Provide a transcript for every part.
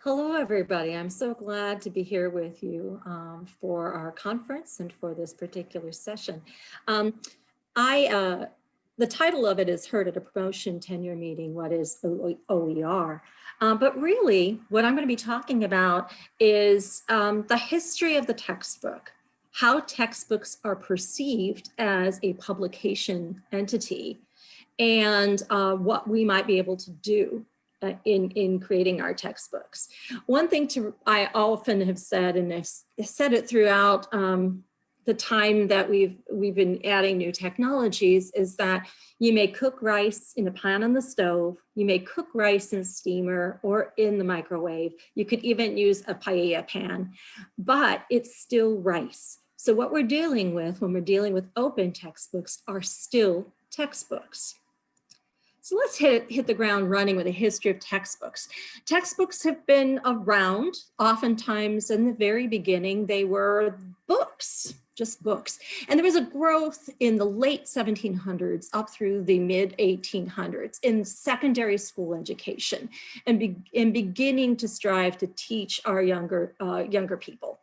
Hello, everybody. I'm so glad to be here with you for our conference and for this particular session. Um, I, the title of it is Heard at a Promotion Tenure Meeting, what is OER? But really, what I'm going to be talking about is the history of the textbook, how textbooks are perceived as a publication entity, and what we might be able to do in creating our textbooks. One thing I often have said, and I've said it throughout the time that we've been adding new technologies, is that you may cook rice in a pan on the stove, you may cook rice in a steamer or in the microwave, you could even use a paella pan, but it's still rice. So what we're dealing with when we're dealing with open textbooks are still textbooks. So let's hit the ground running with a history of textbooks. Textbooks have been around. Oftentimes in the very beginning, they were books, just books. And there was a growth in the late 1700s up through the mid 1800s in secondary school education and beginning to strive to teach our younger people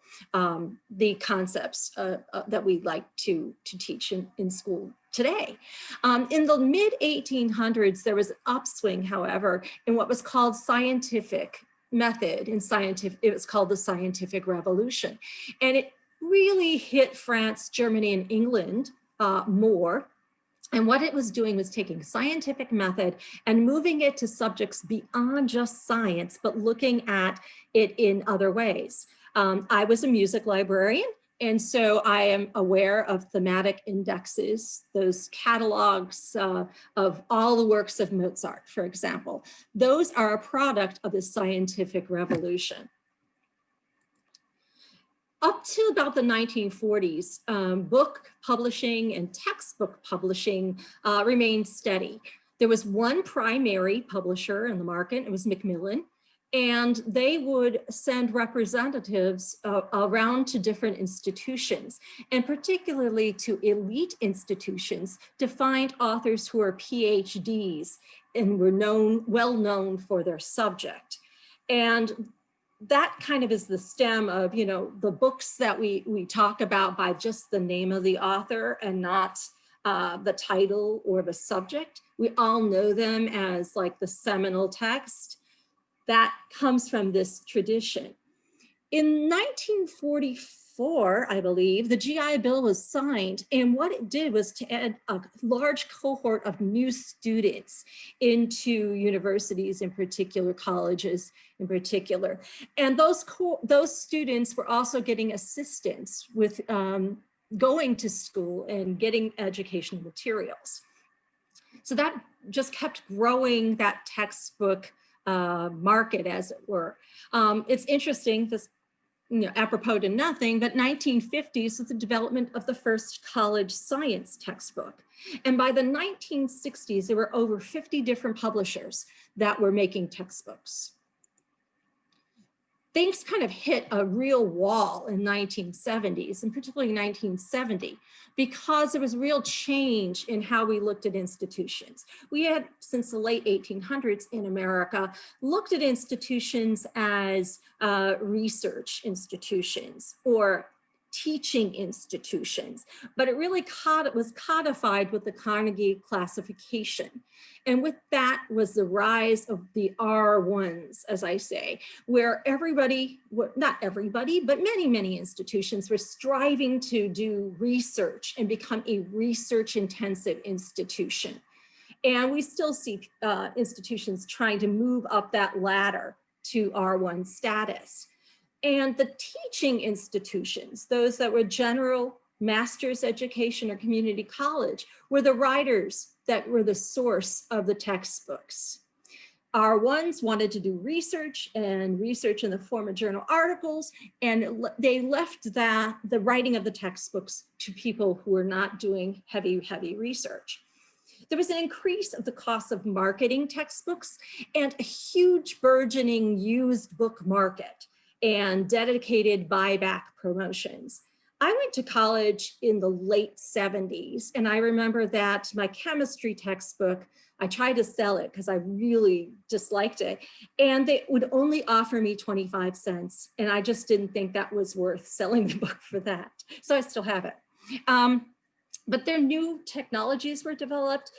the concepts that we like to teach in school today. In the mid 1800s, there was an upswing, however, in what was called scientific method. It was called the scientific revolution. And it really hit France, Germany, and England more. And what it was doing was taking scientific method and moving it to subjects beyond just science, but looking at it in other ways. I was a music librarian, and so I am aware of thematic indexes, those catalogs of all the works of Mozart, for example. Those are a product of the scientific revolution. Up to about the 1940s, book publishing and textbook publishing remained steady. There was one primary publisher in the market, it was Macmillan, and they would send representatives around to different institutions, and particularly to elite institutions, to find authors who are PhDs and were well known for their subject. And that kind of is the stem of, you know, the books that we talk about by just the name of the author and not the title or the subject. We all know them as like the seminal text. That comes from this tradition. In 1944, I believe, the GI Bill was signed, and what it did was to add a large cohort of new students into universities, in particular, colleges in particular. And those students were also getting assistance with going to school and getting educational materials. So that just kept growing that textbook market, as it were. It's interesting, this, you know, apropos to nothing, but 1950s was the development of the first college science textbook. And by the 1960s, there were over 50 different publishers that were making textbooks. Things kind of hit a real wall in 1970s, and particularly 1970, because there was real change in how we looked at institutions. We had, since the late 1800s in America, looked at institutions as research institutions or teaching institutions, but it really was codified with the Carnegie classification. And with that was the rise of the R1s, as I say, where everybody, not everybody, but many institutions were striving to do research and become a research-intensive institution. And we still see institutions trying to move up that ladder to R1 status. And the teaching institutions, those that were general master's education or community college, were the writers that were the source of the textbooks. R1s wanted to do research and research in the form of journal articles, and they left the writing of the textbooks to people who were not doing heavy research. There was an increase of the cost of marketing textbooks and a huge burgeoning used book market and dedicated buyback promotions. I went to college in the late 70s, and I remember that my chemistry textbook, I tried to sell it because I really disliked it, and they would only offer me 25 cents, and I just didn't think that was worth selling the book for that. So I still have it. But their new technologies were developed,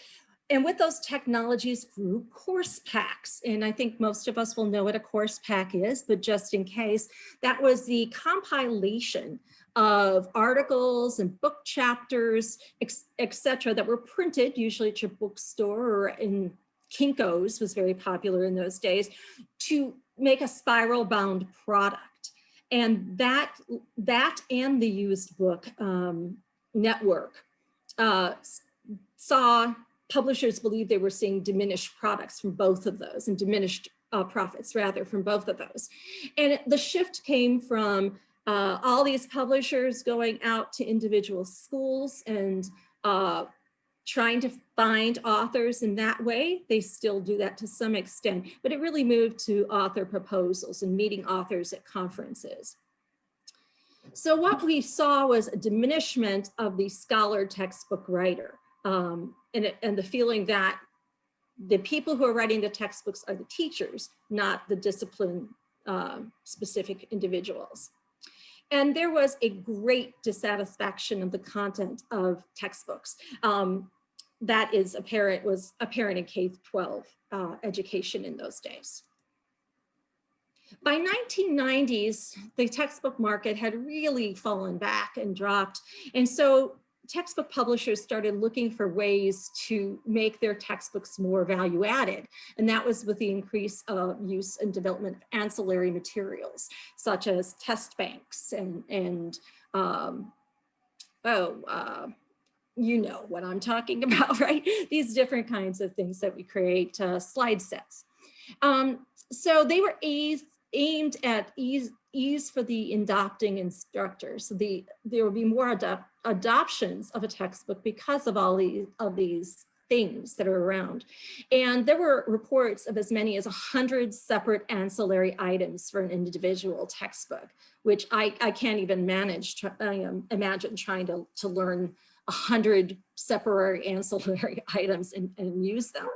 and with those technologies grew course packs. And I think most of us will know what a course pack is, but just in case, that was the compilation of articles and book chapters, etc., that were printed, usually at your bookstore or in Kinko's was very popular in those days, to make a spiral bound product. And that and the used book network saw publishers believe they were seeing diminished products from both of those, and diminished profits rather from both of those. And the shift came from all these publishers going out to individual schools and trying to find authors in that way. They still do that to some extent, but it really moved to author proposals and meeting authors at conferences. So what we saw was a diminishment of the scholar textbook writer, and the feeling that the people who are writing the textbooks are the teachers, not the discipline specific individuals. And there was a great dissatisfaction of the content of textbooks. That was apparent in K-12 education in those days. By 1990s, the textbook market had really fallen back and dropped. And so textbook publishers started looking for ways to make their textbooks more value added. And that was with the increase of use and development of ancillary materials, such as test banks and you know what I'm talking about, right? These different kinds of things that we create, slide sets. So they were aimed at ease for the adopting instructor. So there will be more adoptions of a textbook because of all these things that are around. And there were reports of as many as 100 separate ancillary items for an individual textbook, which I can't even imagine trying to learn 100 separate ancillary items and use them.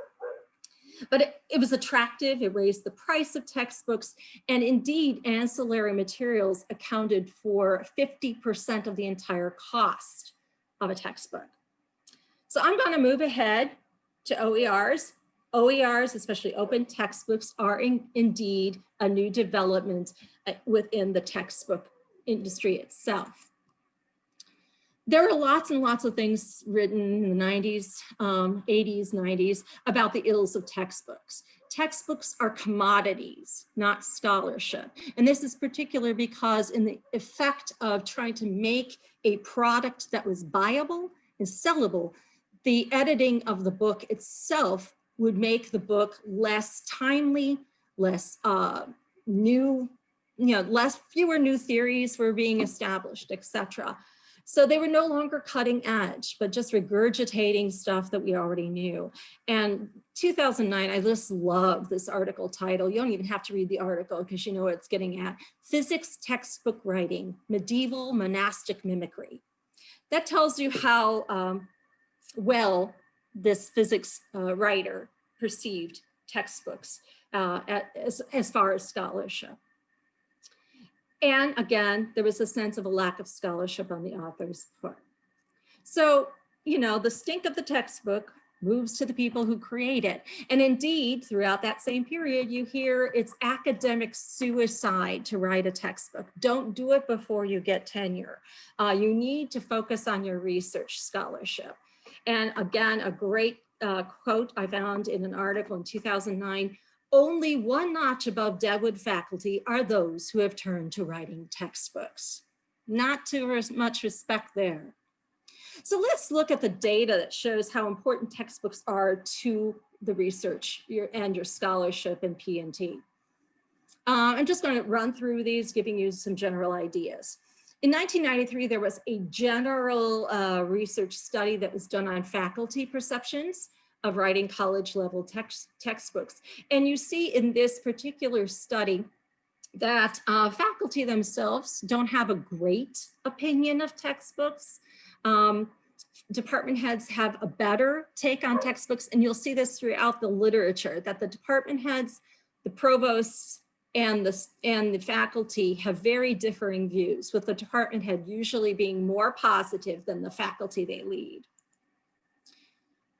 But it was attractive, it raised the price of textbooks, and indeed ancillary materials accounted for 50% of the entire cost of a textbook. So I'm going to move ahead to OERs. OERs, especially open textbooks, are indeed a new development within the textbook industry itself. There were lots and lots of things written in the 90s, 80s, 90s about the ills of textbooks. Textbooks are commodities, not scholarship. And this is particular because in the effect of trying to make a product that was viable and sellable, the editing of the book itself would make the book less timely, less fewer new theories were being established, etc. So they were no longer cutting edge, but just regurgitating stuff that we already knew. And 2009, I just love this article title. You don't even have to read the article because you know what it's getting at. Physics Textbook Writing, Medieval Monastic Mimicry. That tells you how well this physics writer perceived textbooks as far as scholarship. And again, there was a sense of a lack of scholarship on the author's part. So, you know, the stink of the textbook moves to the people who create it. And indeed, throughout that same period, you hear it's academic suicide to write a textbook. Don't do it before you get tenure. You need to focus on your research scholarship. And again, a great quote I found in an article in 2009, only one notch above Deadwood faculty are those who have turned to writing textbooks. Not too much respect there. So let's look at the data that shows how important textbooks are to the research and your scholarship in P&T. I'm just going to run through these, giving you some general ideas. In 1993, there was a general research study that was done on faculty perceptions of writing college level textbooks. And you see in this particular study that faculty themselves don't have a great opinion of textbooks. Department heads have a better take on textbooks, and you'll see this throughout the literature, that the department heads, the provosts, and the faculty have very differing views, with the department head usually being more positive than the faculty they lead.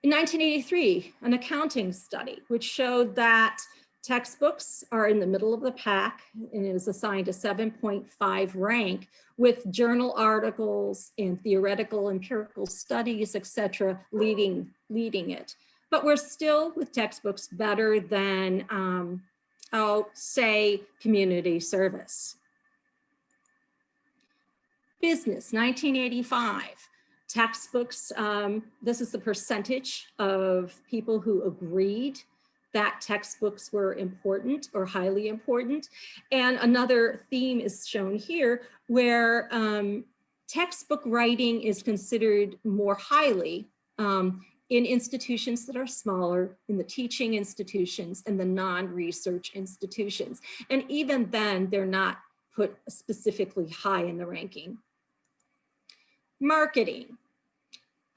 In 1983, an accounting study which showed that textbooks are in the middle of the pack and is assigned a 7.5 rank, with journal articles and theoretical empirical studies, etc., leading it. But we're still, with textbooks, better than, say, community service. Business, 1985. Textbooks, this is the percentage of people who agreed that textbooks were important or highly important. And another theme is shown here, where textbook writing is considered more highly in institutions that are smaller, in the teaching institutions and the non-research institutions. And even then, they're not put specifically high in the ranking. Marketing.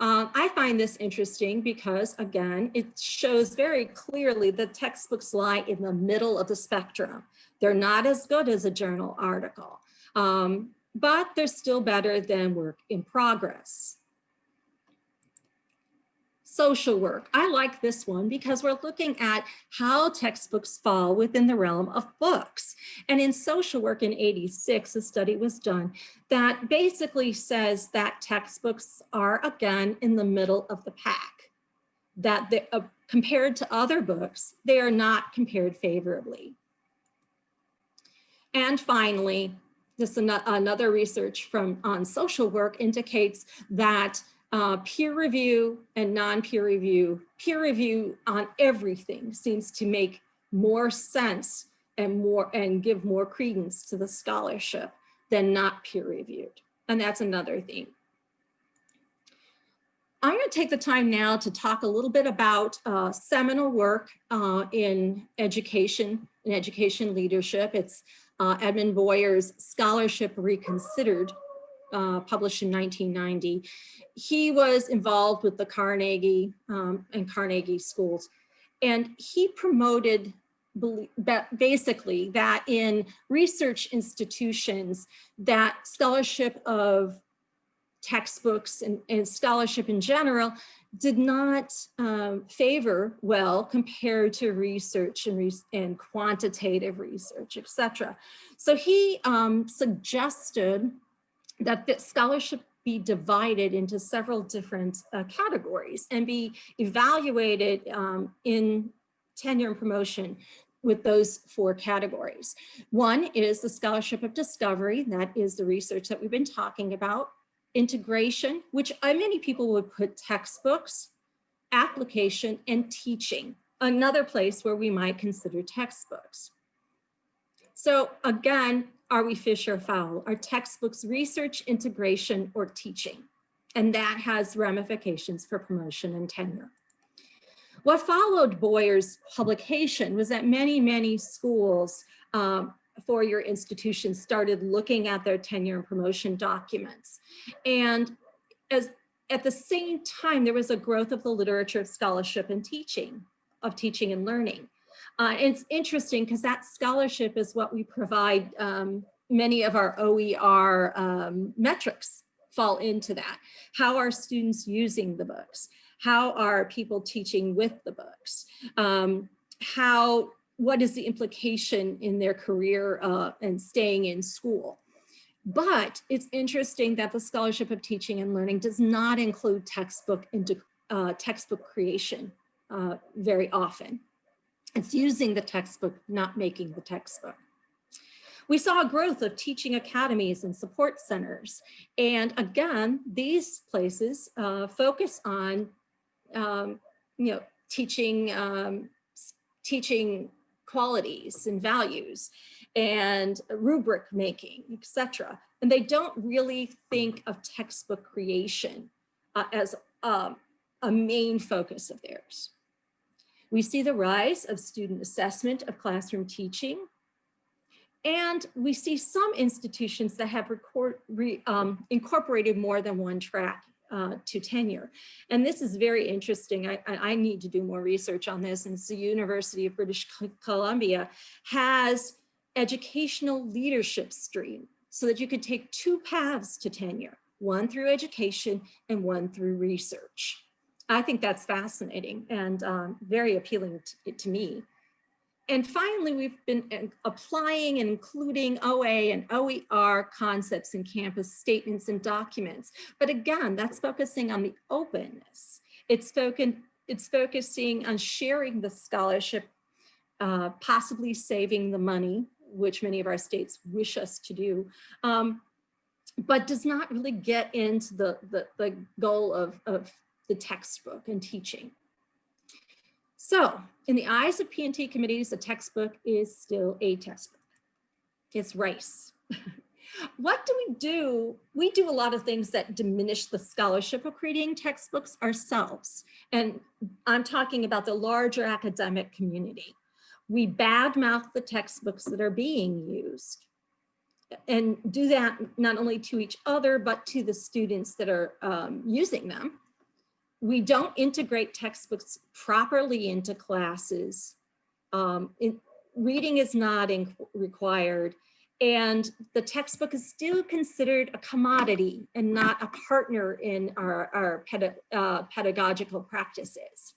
I find this interesting because, again, it shows very clearly that textbooks lie in the middle of the spectrum. They're not as good as a journal article, but they're still better than work in progress. Social work. I like this one because we're looking at how textbooks fall within the realm of books. And in social work in '86, a study was done that basically says that textbooks are, again, in the middle of the pack, that they, compared to other books, they are not compared favorably. And finally, this another research on social work indicates that peer review and non-peer review on everything seems to make more sense and give more credence to the scholarship than not peer reviewed. And that's another theme. I'm going to take the time now to talk a little bit about seminal work in education and education leadership. It's Edmund Boyer's Scholarship Reconsidered, published in 1990. He was involved with the Carnegie and Carnegie schools, and he promoted basically that in research institutions, that scholarship of textbooks and scholarship in general did not favor well compared to research and quantitative research, etc. So he suggested that the scholarship be divided into several different categories and be evaluated in tenure and promotion with those 4 categories. One is the scholarship of discovery. That is the research that we've been talking about. Integration, which many people would put textbooks, application, and teaching, another place where we might consider textbooks. So again, are we fish or fowl? Are textbooks research, integration, or teaching? And that has ramifications for promotion and tenure. What followed Boyer's publication was that many schools, four-year institutions, started looking at their tenure and promotion documents. And at the same time, there was a growth of the literature of scholarship and teaching, and learning. It's interesting because that scholarship is what we provide. Many of our OER metrics fall into that. How are students using the books? How are people teaching with the books? What is the implication in their career and staying in school? But it's interesting that the scholarship of teaching and learning does not include textbook creation very often. It's using the textbook, not making the textbook. We saw a growth of teaching academies and support centers. And again, these places focus on teaching qualities and values and rubric making, etc. And they don't really think of textbook creation as a main focus of theirs. We see the rise of student assessment of classroom teaching. And we see some institutions that have incorporated more than one track to tenure. And this is very interesting. I need to do more research on this. And it's the University of British Columbia has educational leadership stream so that you could take two paths to tenure, one through education and one through research. I think that's fascinating and very appealing to me. And finally, we've been applying and including OA and OER concepts in campus statements and documents. But again, that's focusing on the openness. It's focusing on sharing the scholarship, possibly saving the money, which many of our states wish us to do, but does not really get into the goal of the textbook and teaching. So in the eyes of P&T committees, a textbook is still a textbook. It's rice. What do we do? We do a lot of things that diminish the scholarship of creating textbooks ourselves. And I'm talking about the larger academic community. We badmouth the textbooks that are being used and do that not only to each other, but to the students that are using them. We don't integrate textbooks properly into classes. Reading is not required. And the textbook is still considered a commodity and not a partner in our pedagogical practices.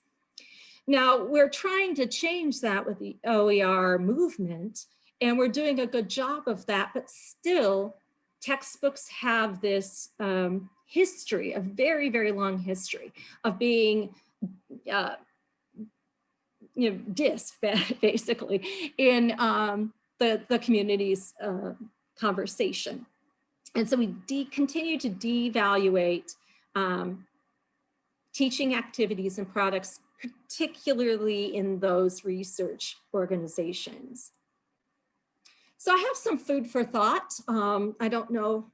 Now, we're trying to change that with the OER movement, and we're doing a good job of that, but still, textbooks have this history, a very, very long history of being dissed, basically, in the community's conversation. And so we continue to devaluate teaching activities and products, particularly in those research organizations. So I have some food for thought. I don't know,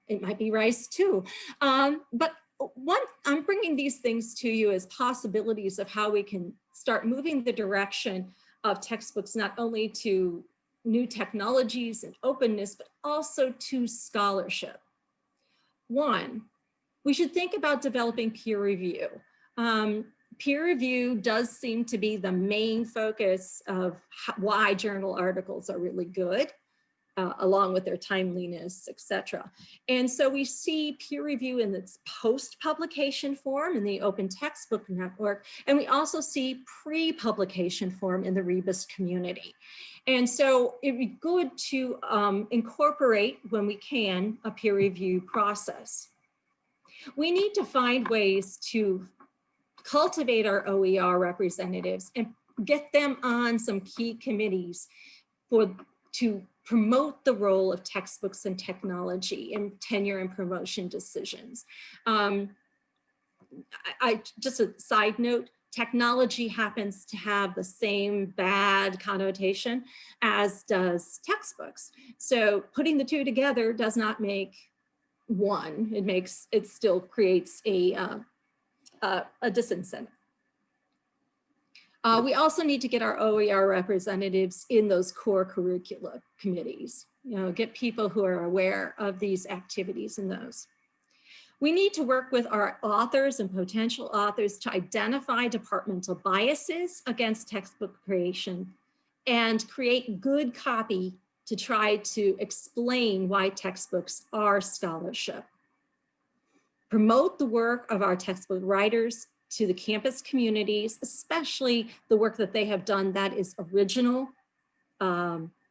it might be rice too. But I'm bringing these things to you as possibilities of how we can start moving the direction of textbooks, not only to new technologies and openness, but also to scholarship. One, we should think about developing peer review. Peer review does seem to be the main focus of why journal articles are really good, along with their timeliness, etc. And so we see peer review in its post-publication form in the Open Textbook Network, and we also see pre-publication form in the Rebus community. And so it'd be good to incorporate, when we can, a peer review process. We need to find ways to cultivate our OER representatives and get them on some key committees to promote the role of textbooks and technology in tenure and promotion decisions. Just a side note, technology happens to have the same bad connotation as does textbooks. So putting the two together does not make one. It still creates a disincentive. We also need to get our OER representatives in those core curricula committees, get people who are aware of these activities in those. We need to work with our authors and potential authors to identify departmental biases against textbook creation and create good copy to try to explain why textbooks are scholarship. Promote the work of our textbook writers to the campus communities, especially the work that they have done that is original,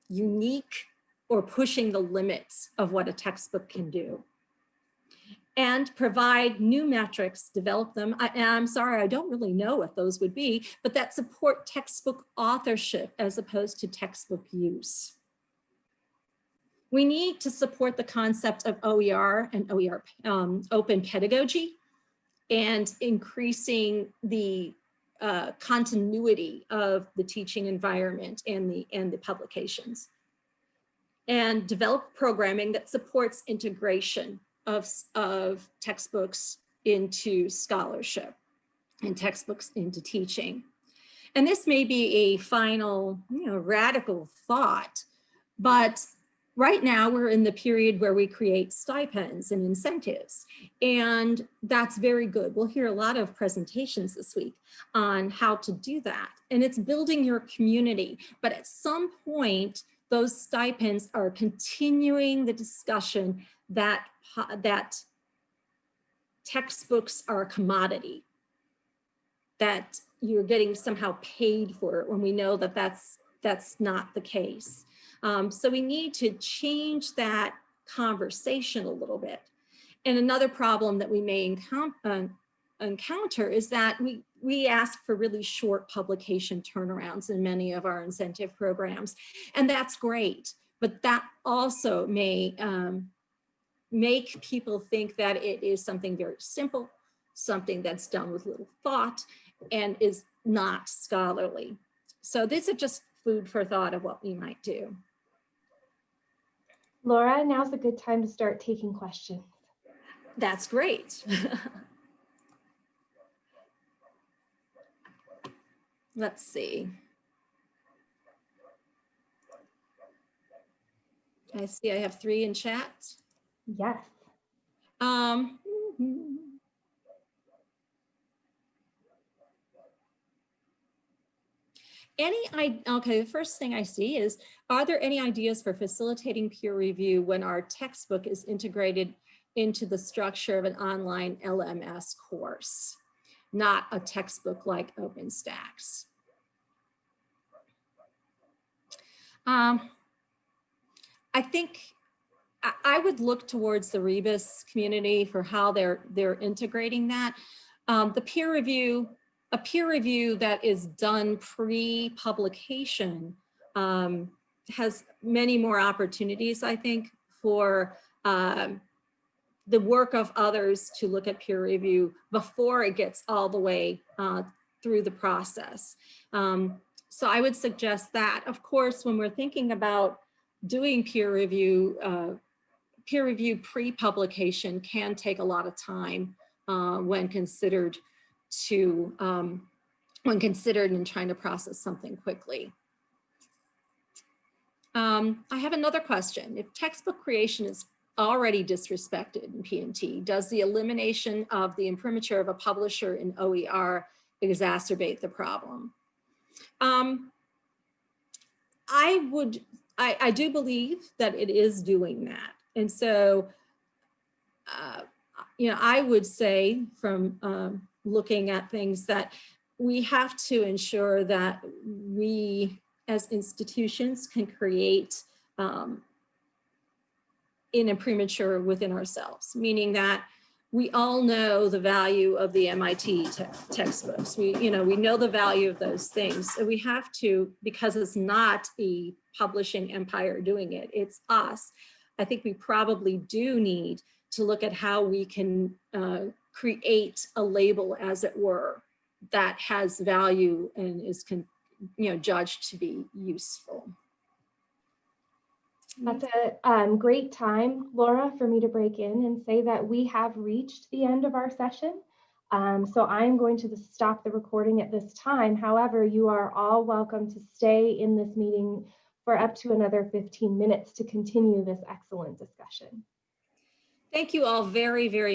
unique, or pushing the limits of what a textbook can do. And provide new metrics, develop them. I'm sorry, I don't really know what those would be, but that support textbook authorship as opposed to textbook use. We need to support the concept of OER and OER open pedagogy and increasing the continuity of the teaching environment and the publications. And develop programming that supports integration of textbooks into scholarship and textbooks into teaching. And this may be a final, radical thought, But right now we're in the period where we create stipends and incentives, and that's very good. We'll hear a lot of presentations this week on how to do that, and it's building your community. But at some point, those stipends are continuing the discussion that textbooks are a commodity, that you're getting somehow paid for it, when we know that that's not the case. So we need to change that conversation a little bit. And another problem that we may encounter is that we ask for really short publication turnarounds in many of our incentive programs, and that's great, but that also may make people think that it is something very simple, something that's done with little thought, and is not scholarly. So these are just food for thought of what we might do. Laura, now's a good time to start taking questions. That's great. Let's see. I see I have 3 in chat. Yes. Okay, the first thing I see is, are there any ideas for facilitating peer review when our textbook is integrated into the structure of an online LMS course, not a textbook like OpenStax? I think I would look towards the Rebus community for how they're integrating that. The peer review, a peer review that is done pre-publication has many more opportunities, I think, for the work of others to look at peer review before it gets all the way through the process. So I would suggest that. Of course, when we're thinking about doing peer review pre-publication can take a lot of time when considered in trying to process something quickly. I have another question. If textbook creation is already disrespected in PMT, does the elimination of the imprimatur of a publisher in OER exacerbate the problem? I do believe that it is doing that. And so, I would say from looking at things that we have to ensure that we as institutions can create an imprimatur within ourselves, meaning that we all know the value of the MIT textbooks. We know the value of those things. So we have to, because it's not a publishing empire doing it, it's us. I think we probably do need to look at how we can create a label, as it were, that has value and is judged to be useful. That's a great time, Laura, for me to break in and say that we have reached the end of our session. So I'm going to stop the recording at this time. However, you are all welcome to stay in this meeting for up to another 15 minutes to continue this excellent discussion. Thank you all very, very much.